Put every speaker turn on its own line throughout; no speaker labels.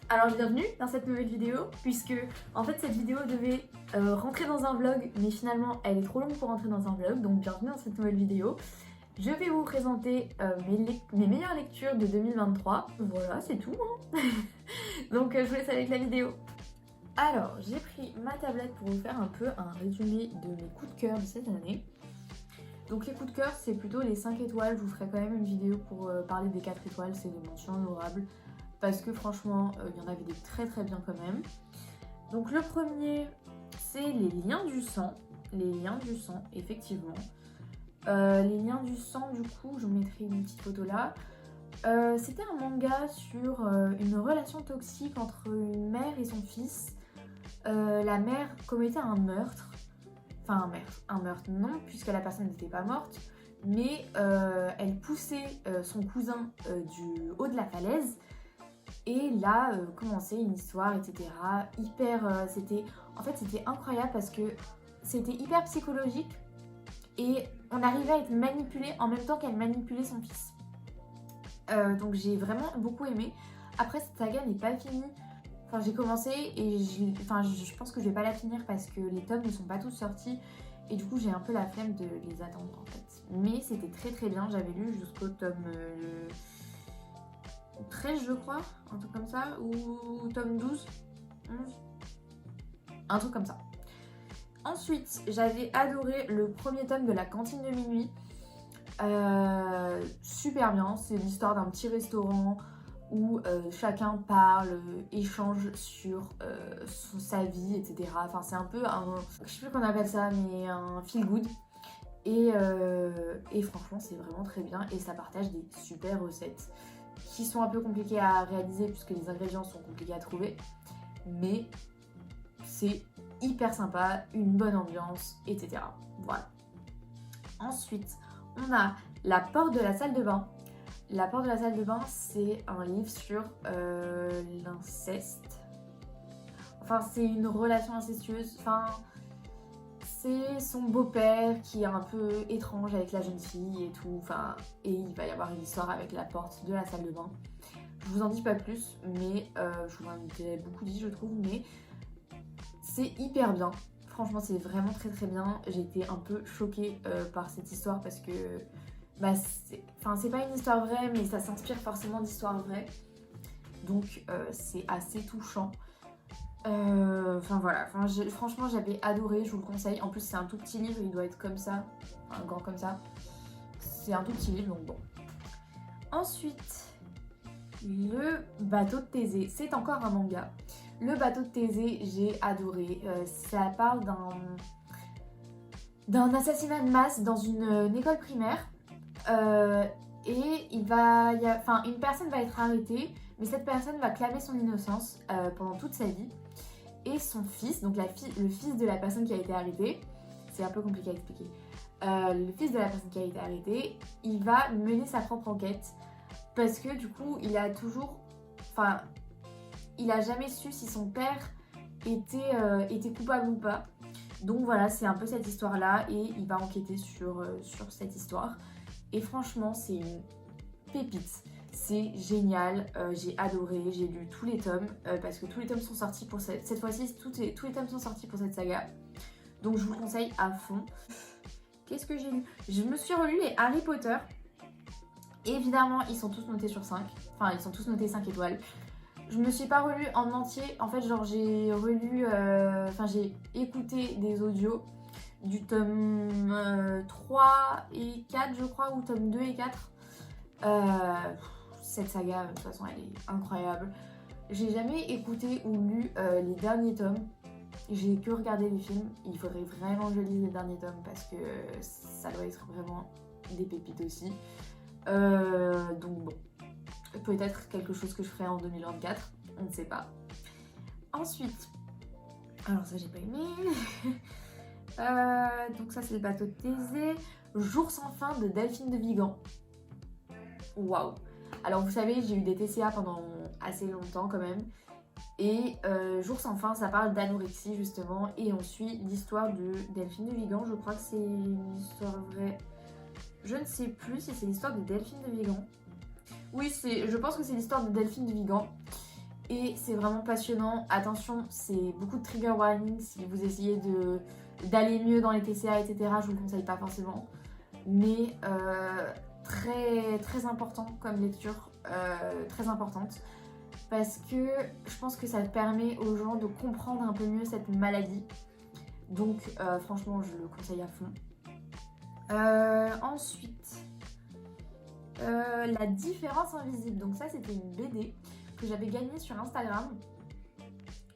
Alors bienvenue dans cette nouvelle vidéo, puisque en fait cette vidéo devait rentrer dans un vlog, mais finalement elle est trop longue pour rentrer dans un vlog, donc bienvenue dans cette nouvelle vidéo. Je vais vous présenter mes meilleures lectures de 2023, voilà c'est tout hein. Donc je vous laisse avec la vidéo. Alors j'ai pris ma tablette pour vous faire un peu un résumé de mes coups de cœur de cette année. Donc les coups de cœur c'est plutôt les 5 étoiles, je vous ferai quand même une vidéo pour parler des 4 étoiles, c'est des mentions honorables. Parce que franchement, il y en avait des très bien quand même. Donc le premier, c'est les liens du sang. Les liens du sang, effectivement. Les liens du sang, du coup, je vous mettrai une petite photo là. C'était un manga sur une relation toxique entre une mère et son fils. La mère commettait un meurtre. Enfin un meurtre non, puisque la personne n'était pas morte. Mais elle poussait son cousin du haut de la falaise. Et là, commençait une histoire, etc. C'était incroyable parce que c'était hyper psychologique et on arrivait à être manipulé en même temps qu'elle manipulait son fils. Donc j'ai vraiment beaucoup aimé. Après, cette saga n'est pas finie. Enfin, j'ai commencé et je pense que je vais pas la finir parce que les tomes ne sont pas tous sortis. Et du coup, j'ai un peu la flemme de les attendre en fait. Mais c'était très bien. J'avais lu jusqu'au tome 13 je crois, un truc comme ça, ou tome 12, 11, un truc comme ça. Ensuite, j'avais adoré le premier tome de La Cantine de minuit. Super bien, c'est l'histoire d'un petit restaurant où chacun parle, échange sur sa vie, etc. Enfin, c'est un peu je sais plus qu'on appelle ça, mais un feel good. Et franchement, c'est vraiment très bien et ça partage des super recettes qui sont un peu compliquées à réaliser puisque les ingrédients sont compliqués à trouver, mais c'est hyper sympa, une bonne ambiance, etc. Voilà. Ensuite, on a La porte de la salle de bain. La porte de la salle de bain, c'est un livre sur l'inceste. Enfin, c'est une relation incestueuse. Enfin, c'est son beau-père qui est un peu étrange avec la jeune fille et tout. Enfin, et il va y avoir une histoire avec la porte de la salle de bain. Je vous en dis pas plus, mais je vous en ai beaucoup dit, je trouve, mais c'est hyper bien. Franchement, c'est vraiment très bien. J'ai été un peu choquée par cette histoire parce que bah, c'est pas une histoire vraie, mais ça s'inspire forcément d'histoires vraies. Donc c'est assez touchant. Enfin voilà, franchement j'avais adoré, je vous le conseille. En plus c'est un tout petit livre, il doit être comme ça, un grand comme ça. C'est un tout petit livre donc bon. Ensuite, Le bateau de Thésée, c'est encore un manga. Le bateau de Thésée, j'ai adoré. Ça parle d'un assassinat de masse dans une école primaire. Et une personne va être arrêtée, mais cette personne va clamer son innocence pendant toute sa vie. Et son fils, donc le fils de la personne qui a été arrêtée, c'est un peu compliqué à expliquer, le fils de la personne qui a été arrêtée, il va mener sa propre enquête parce que du coup il a jamais su si son père était coupable ou pas. Donc voilà, c'est un peu cette histoire là et il va enquêter sur cette histoire. Et franchement c'est une pépite. C'est génial, j'ai adoré, j'ai lu tous les tomes parce que tous les tomes sont sortis pour cette fois-ci, tous les tomes sont sortis pour cette saga. Donc je vous le conseille à fond. Qu'est-ce que j'ai lu? Je me suis relu les Harry Potter. Évidemment, ils sont tous notés sur 5. Enfin, ils sont tous notés 5 étoiles. Je me suis pas relu en entier. En fait, genre j'ai relu, j'ai écouté des audios du tome 3 et 4 je crois, ou tome 2 et 4. Cette saga, de toute façon, elle est incroyable. J'ai jamais écouté ou lu les derniers tomes. J'ai que regardé les films. Il faudrait vraiment que je lise les derniers tomes parce que ça doit être vraiment des pépites aussi. Donc bon, peut-être quelque chose que je ferai en 2024, on ne sait pas. Ensuite, alors ça j'ai pas aimé. Donc ça c'est Le bateau de Thésée. Jour sans fin de Delphine de Vigan. Waouh! Alors vous savez, j'ai eu des TCA pendant assez longtemps quand même. Et Jour sans fin, ça parle d'anorexie justement. Et on suit l'histoire de Delphine de Vigan. Je crois que c'est une histoire vraie. Je ne sais plus si c'est l'histoire de Delphine de Vigan. Oui, je pense que c'est l'histoire de Delphine de Vigan. Et c'est vraiment passionnant. Attention, c'est beaucoup de trigger warning si vous essayez d'aller mieux dans les TCA, etc. Je vous le conseille pas forcément. Mais très, très important comme lecture, très importante. Parce que je pense que ça permet aux gens de comprendre un peu mieux cette maladie. Donc franchement, je le conseille à fond. Ensuite, La différence invisible. Donc ça, c'était une BD que j'avais gagnée sur Instagram.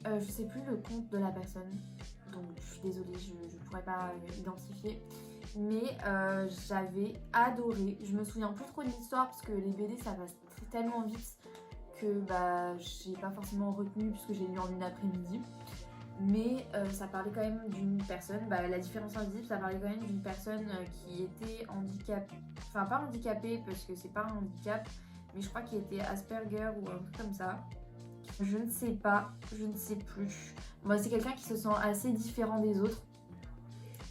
Je sais plus le compte de la personne, donc je suis désolée, je ne pourrais pas identifier. Mais j'avais adoré. Je me souviens plus trop de l'histoire parce que les BD ça passe tellement vite que bah, j'ai pas forcément retenu puisque j'ai lu en une après-midi. Mais ça parlait quand même d'une personne, bah, La différence invisible, ça parlait quand même d'une personne qui était handicapée, enfin pas handicapée parce que c'est pas un handicap, mais je crois qu'il était Asperger ou un truc comme ça. Je ne sais pas, je ne sais plus. Moi, c'est quelqu'un qui se sent assez différent des autres.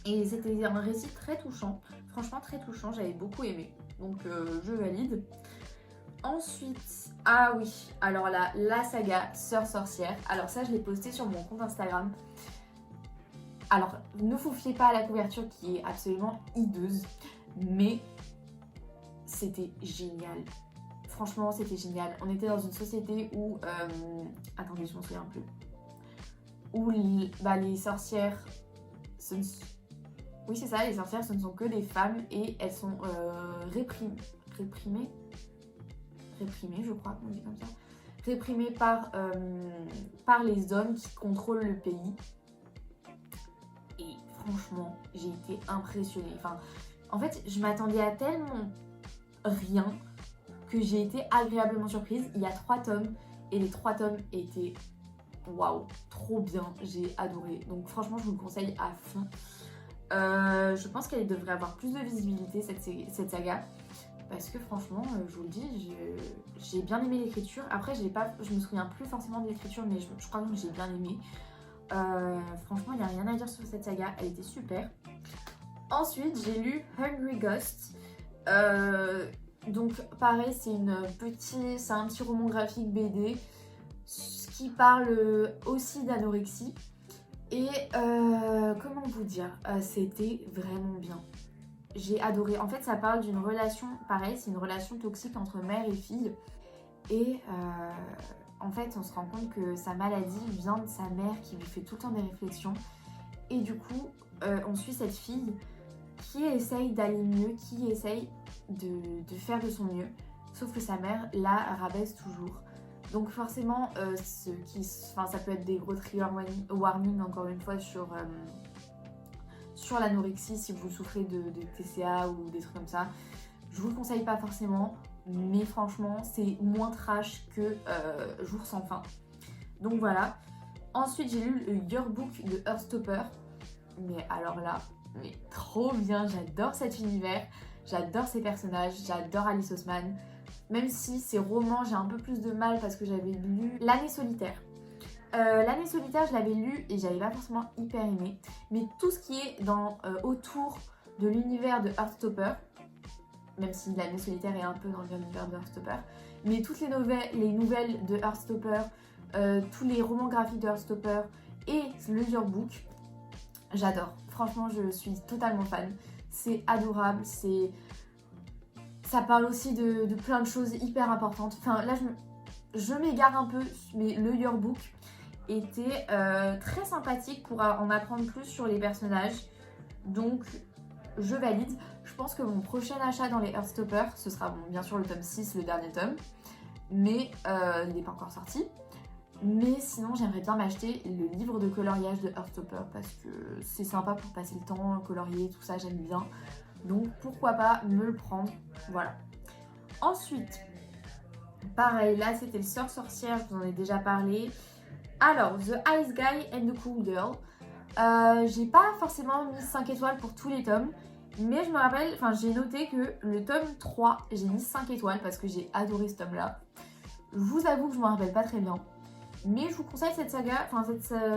Et c'était un récit très touchant, franchement très touchant, j'avais beaucoup aimé. Donc je valide. Ensuite, ah oui, alors là, la saga Sœur Sorcière. Alors ça, je l'ai posté sur mon compte Instagram. Alors, ne vous fiez pas à la couverture qui est absolument hideuse, mais c'était génial. Franchement, c'était génial. On était dans une société où... attendez, je m'en souviens plus. Où les sorcières... Oui, c'est ça, les sorcières, ce ne sont que des femmes et elles sont réprimées, je crois qu'on dit comme ça. Réprimées par les hommes qui contrôlent le pays. Et franchement, j'ai été impressionnée. Enfin, en fait, je m'attendais à tellement rien que j'ai été agréablement surprise. Il y a 3 tomes et les 3 tomes étaient waouh, trop bien, j'ai adoré. Donc franchement, je vous le conseille à fond. Je pense qu'elle devrait avoir plus de visibilité cette saga parce que franchement, je vous le dis, j'ai bien aimé l'écriture. Après, je me souviens plus forcément de l'écriture, mais je crois que j'ai bien aimé. Franchement, il n'y a rien à dire sur cette saga, elle était super. Ensuite, j'ai lu Hungry Ghost. Donc pareil, c'est un petit roman graphique BD qui parle aussi d'anorexie. Et comment vous dire, c'était vraiment bien. J'ai adoré. En fait, ça parle d'une relation, pareil, c'est une relation toxique entre mère et fille. Et en fait, on se rend compte que sa maladie vient de sa mère qui lui fait tout le temps des réflexions. Et du coup, on suit cette fille qui essaye d'aller mieux, qui essaye de faire de son mieux. Sauf que sa mère la rabaisse toujours. Donc forcément, ça peut être des gros trigger warning encore une fois sur l'anorexie si vous souffrez de TCA ou des trucs comme ça. Je vous le conseille pas forcément, mais franchement c'est moins trash que Jour sans fin. Donc voilà. Ensuite j'ai lu le Yearbook de Heartstopper. Mais alors là, mais trop bien, j'adore cet univers, j'adore ces personnages, j'adore Alice Oseman. Même si ces romans, j'ai un peu plus de mal parce que j'avais lu L'année solitaire. L'année solitaire, je l'avais lu et j'avais pas forcément hyper aimé. Mais tout ce qui est autour de l'univers de Heartstopper, même si L'année solitaire est un peu dans l'univers de Heartstopper, mais toutes les nouvelles de Heartstopper, tous les romans graphiques de Heartstopper et le Yearbook, j'adore. Franchement, je suis totalement fan. C'est adorable, ça parle aussi de plein de choses hyper importantes. Enfin, là, je m'égare un peu, mais le Yearbook était très sympathique pour en apprendre plus sur les personnages. Donc, je valide. Je pense que mon prochain achat dans les Heartstopper, ce sera bien sûr le tome 6, le dernier tome. Mais il n'est pas encore sorti. Mais sinon, j'aimerais bien m'acheter le livre de coloriage de Heartstopper parce que c'est sympa pour passer le temps, colorier, tout ça, j'aime bien. Donc pourquoi pas me le prendre, voilà. Ensuite, pareil, là c'était le Sœur Sorcière, je vous en ai déjà parlé. Alors, The Ice Guy and the Cool Girl. J'ai pas forcément mis 5 étoiles pour tous les tomes, mais je me rappelle, j'ai noté que le tome 3, j'ai mis 5 étoiles parce que j'ai adoré ce tome-là. Je vous avoue que je me rappelle pas très bien. Mais je vous conseille cette saga,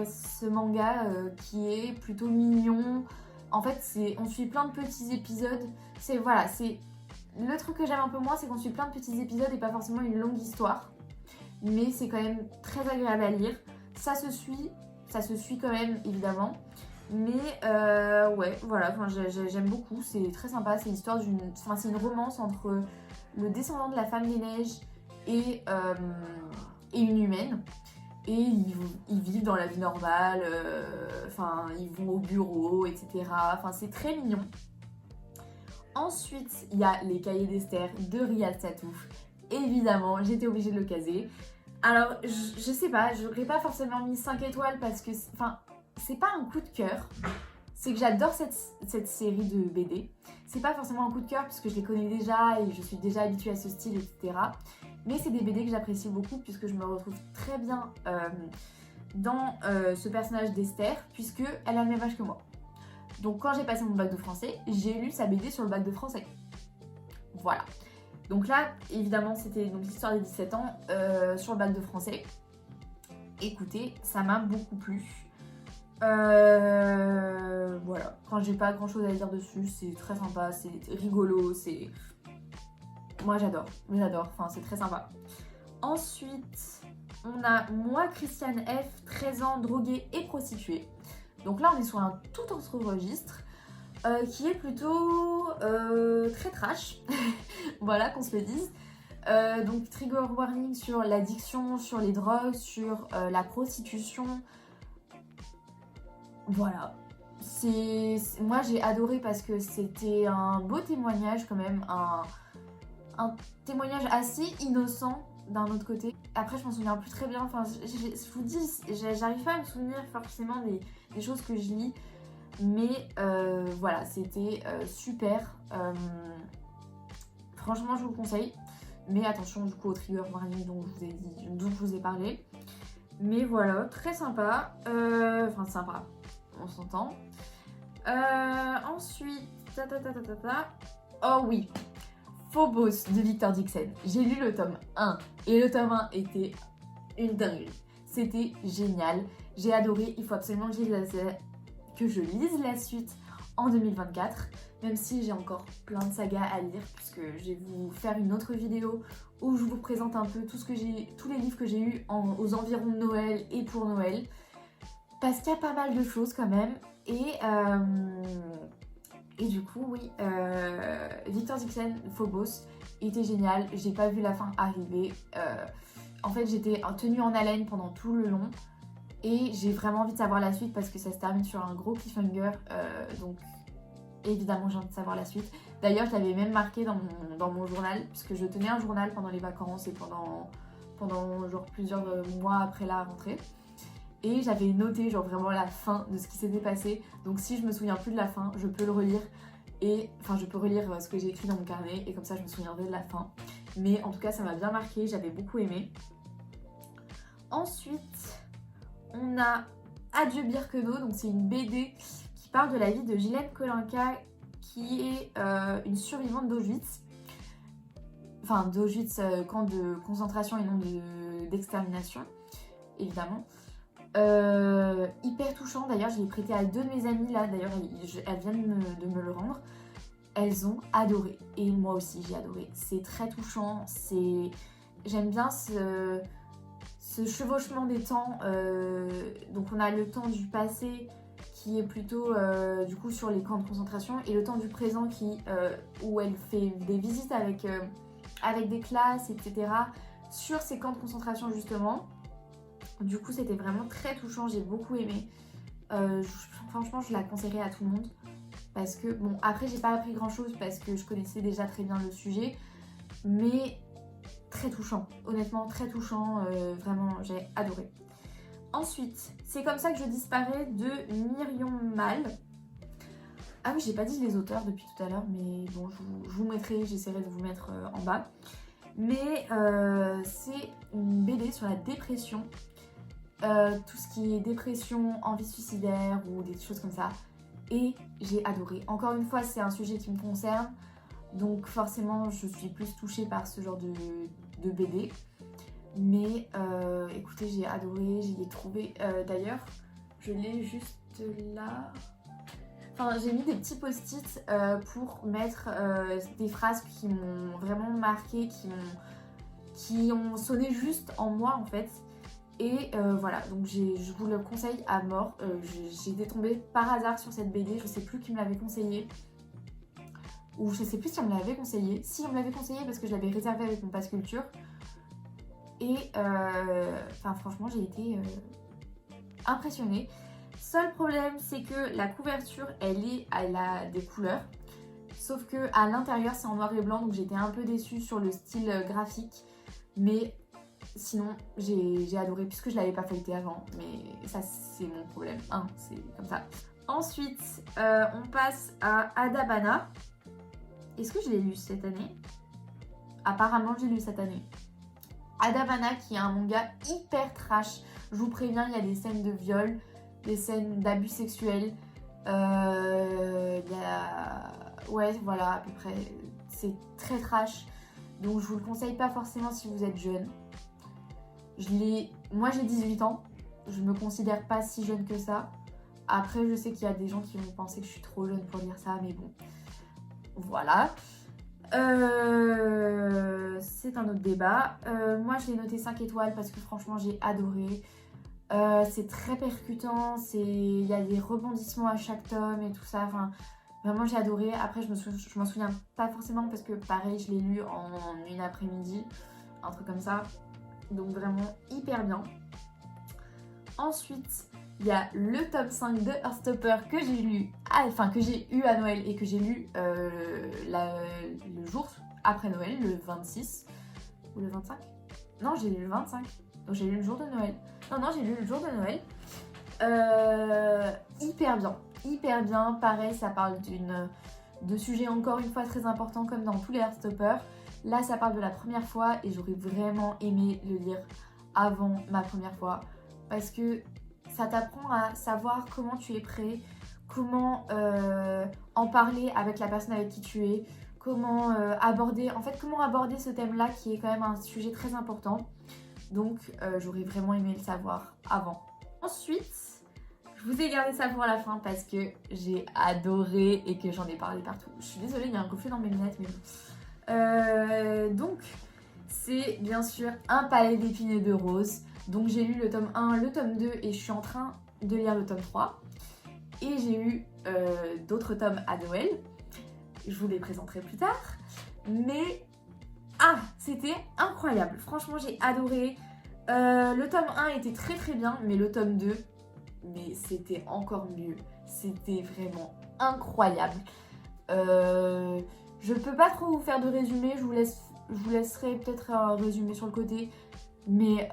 ce manga qui est plutôt mignon. En fait, on suit plein de petits épisodes. Le truc que j'aime un peu moins, c'est qu'on suit plein de petits épisodes et pas forcément une longue histoire. mais c'est quand même très agréable à lire. Ça se suit quand même évidemment. Mais ouais, voilà, j'aime beaucoup, c'est très sympa. C'est l'histoire c'est une romance entre le descendant de la Femme des Neiges et une humaine. Et ils vivent dans la vie normale, ils vont au bureau, etc. Enfin, c'est très mignon. Ensuite, il y a Les Cahiers d'Esther de Riyad Sattouf. Évidemment, j'étais obligée de le caser. Alors, je sais pas, j'aurais pas forcément mis 5 étoiles parce que, c'est pas un coup de cœur. C'est que j'adore cette série de BD. C'est pas forcément un coup de cœur puisque je les connais déjà et je suis déjà habituée à ce style, etc. Mais c'est des BD que j'apprécie beaucoup puisque je me retrouve très bien dans ce personnage d'Esther puisque elle a le même âge que moi. Donc quand j'ai passé mon bac de français, j'ai lu sa BD sur le bac de français. Voilà. Donc là, évidemment, c'était l'histoire des 17 ans sur le bac de français. Écoutez, ça m'a beaucoup plu. Voilà, quand j'ai pas grand chose à dire dessus, c'est très sympa, c'est rigolo, c'est... Moi j'adore, enfin c'est très sympa. Ensuite, on a Moi, Christiane F, 13 ans, droguée et prostituée. Donc là on est sur un tout autre registre, qui est plutôt très trash, voilà qu'on se le dise. Donc trigger warning sur l'addiction, sur les drogues, sur la prostitution. Voilà, moi j'ai adoré parce que c'était un beau témoignage quand même, un témoignage assez innocent d'un autre côté. Après je m'en souviens plus très bien, enfin je vous dis, j'arrive pas à me souvenir forcément des choses que je lis, mais voilà, c'était super. Franchement je vous le conseille, mais attention du coup au trigger warning dont je vous ai parlé. Mais voilà, très sympa, sympa. On s'entend. Ensuite, oh oui, Phobos de Victor Dixon. J'ai lu le tome 1 et le tome 1 était une dinguerie. C'était génial, j'ai adoré. Il faut absolument que je lise la suite en 2024, même si j'ai encore plein de sagas à lire, puisque je vais vous faire une autre vidéo où je vous présente un peu tous les livres que j'ai eus aux environs de Noël et pour Noël. Parce qu'il y a pas mal de choses quand même. Et du coup, oui, Victor Dixon, Phobos, était génial. J'ai pas vu la fin arriver. En fait, j'étais tenue en haleine pendant tout le long. Et j'ai vraiment envie de savoir la suite parce que ça se termine sur un gros cliffhanger. Donc, évidemment, j'ai envie de savoir la suite. D'ailleurs, je l'avais même marqué dans mon journal, puisque je tenais un journal pendant les vacances et pendant genre plusieurs mois après la rentrée. Et j'avais noté genre vraiment la fin de ce qui s'était passé. Donc si je me souviens plus de la fin, je peux le relire. Et enfin je peux relire ce que j'ai écrit dans mon carnet et comme ça je me souviendrai de la fin. Mais en tout cas ça m'a bien marqué, j'avais beaucoup aimé. Ensuite, on a Adieu Birkenau, donc c'est une BD qui parle de la vie de Gilène Kolinka qui est une survivante d'Auschwitz. Enfin d'Auschwitz, camp de concentration et non d'extermination, évidemment. Hyper touchant, d'ailleurs je l'ai prêté à 2 de mes amies là, d'ailleurs elles viennent de me le rendre. Elles ont adoré et moi aussi j'ai adoré, c'est très touchant, j'aime bien ce chevauchement des temps. Donc on a le temps du passé qui est plutôt du coup sur les camps de concentration et le temps du présent où elle fait des visites avec des classes, etc. sur ces camps de concentration justement. Du coup c'était vraiment très touchant, j'ai beaucoup aimé. Franchement je la conseillerais à tout le monde. Parce que bon après j'ai pas appris grand chose parce que je connaissais déjà très bien le sujet. Mais très touchant, honnêtement très touchant, vraiment j'ai adoré. Ensuite, C'est comme ça que je disparais de Myriam Mal. Ah oui, j'ai pas dit les auteurs depuis tout à l'heure, mais bon, je vous mettrai, j'essaierai de vous mettre en bas. Mais c'est une BD sur la dépression. Tout ce qui est dépression, envie suicidaire ou des choses comme ça. Et j'ai adoré. Encore une fois, c'est un sujet qui me concerne. Donc forcément, je suis plus touchée par ce genre de BD. Mais écoutez, j'ai adoré, j'y ai trouvé. D'ailleurs, je l'ai juste là. Enfin, j'ai mis des petits post-it pour mettre des phrases qui m'ont vraiment marqué, qui ont sonné juste en moi en fait. Et voilà, donc je vous le conseille à mort. J'ai été tombée par hasard sur cette BD, je sais plus qui me l'avait conseillé. Ou je sais plus si on me l'avait conseillé. Si on me l'avait conseillé parce que je l'avais réservé avec mon pass culture. Et enfin franchement j'ai été impressionnée. Seul problème c'est que la couverture elle a des couleurs. Sauf que à l'intérieur c'est en noir et blanc, donc j'étais un peu déçue sur le style graphique. Mais sinon j'ai adoré puisque je l'avais pas feuilleté avant. Mais ça c'est mon problème, hein, c'est comme ça. Ensuite on passe à Adabana. Est-ce que je l'ai lu cette année? Apparemment j'ai lu cette année. Adabana qui est un manga hyper trash. Je vous préviens, il y a des scènes de viol, des scènes d'abus sexuels. Il y a... Ouais, voilà, à peu près. C'est très trash. Donc je vous le conseille pas forcément si vous êtes jeune. Moi j'ai 18 ans. Je me considère pas si jeune que ça. Après je sais qu'il y a des gens qui vont penser que je suis trop jeune pour lire ça, mais bon. Voilà. C'est un autre débat. Moi je l'ai noté 5 étoiles parce que franchement j'ai adoré. C'est très percutant, il y a des rebondissements à chaque tome et tout ça. Enfin, vraiment j'ai adoré. Après je m'en souviens pas forcément parce que pareil je l'ai lu en une après-midi, un truc comme ça. Donc vraiment hyper bien. Ensuite il y a le tome 5 de Heartstopper que j'ai lu, enfin que j'ai eu à Noël et que j'ai lu le jour après Noël, le 26 ou le 25. Non, j'ai lu le 25. Donc j'ai lu le jour de Noël. Non, j'ai lu le jour de Noël. Hyper bien. Pareil, ça parle de sujets encore une fois très importants comme dans tous les Heartstopper. Là, ça parle de la première fois et j'aurais vraiment aimé le lire avant ma première fois parce que ça t'apprend à savoir comment tu es prêt, comment en parler avec la personne avec qui tu es, comment aborder ce thème-là qui est quand même un sujet très important. Donc j'aurais vraiment aimé le savoir avant. Ensuite, je vous ai gardé ça pour la fin parce que j'ai adoré et que j'en ai parlé partout. Je suis désolée, il y a un reflet dans mes lunettes, mais bon. Donc, c'est bien sûr Un palais d'épines et de roses. Donc j'ai lu le tome 1, le tome 2 et je suis en train de lire le tome 3. Et j'ai eu d'autres tomes à Noël. Je vous les présenterai plus tard. Mais... c'était incroyable. Franchement, j'ai adoré. Le tome 1 était très bien, mais le tome 2, mais c'était encore mieux. C'était vraiment incroyable. Je peux pas trop vous faire de résumé. Je vous laisserai peut-être un résumé sur le côté. Mais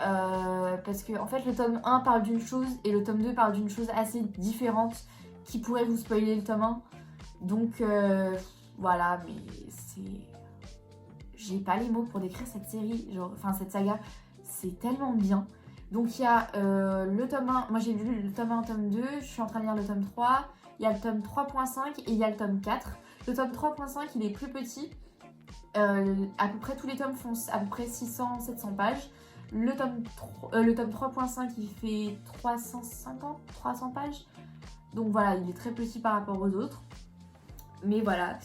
parce que en fait, le tome 1 parle d'une chose et le tome 2 parle d'une chose assez différente qui pourrait vous spoiler le tome 1. Donc voilà, mais c'est... J'ai pas les mots pour décrire cette série, cette saga, c'est tellement bien. Donc il y a le tome 1, moi j'ai lu le tome 1, tome 2, je suis en train de lire le tome 3, il y a le tome 3.5 et il y a le tome 4. Le tome 3.5 il est plus petit, à peu près tous les tomes font à peu près 600-700 pages. Le tome 3.5 il fait 300 pages, donc voilà, il est très petit par rapport aux autres. Mais voilà.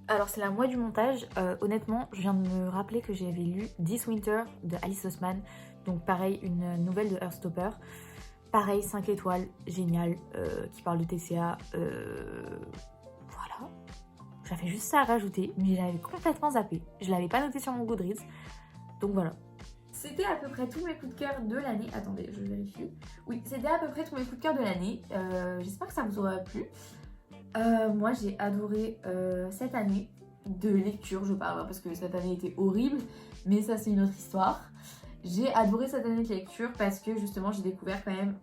Alors c'est la moi du montage, honnêtement je viens de me rappeler que j'avais lu This Winter de Alice Oseman, donc pareil une nouvelle de Heartstopper, pareil 5 étoiles, génial, qui parle de TCA, voilà, j'avais juste ça à rajouter mais j'avais complètement zappé, je l'avais pas noté sur mon Goodreads, donc voilà. C'était à peu près tous mes coups de cœur de l'année, attendez je vérifie, oui c'était à peu près tous mes coups de cœur de l'année, j'espère que ça vous aura plu. Moi j'ai adoré cette année de lecture, je parle parce que cette année était horrible, mais ça c'est une autre histoire. J'ai adoré cette année de lecture parce que justement j'ai découvert quand même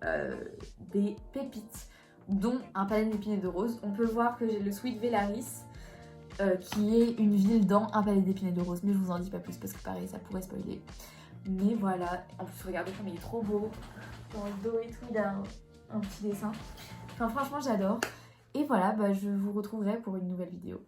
des pépites, dont Un palais d'épines et de roses. On peut voir que j'ai le Sweet Velaris, qui est une ville dans Un palais d'épines et de roses, mais je vous en dis pas plus parce que pareil ça pourrait spoiler. Mais voilà, en plus regardez comme il est trop beau, dans le dos et tout, il a un petit dessin. Enfin franchement j'adore. Et voilà, je vous retrouverai pour une nouvelle vidéo.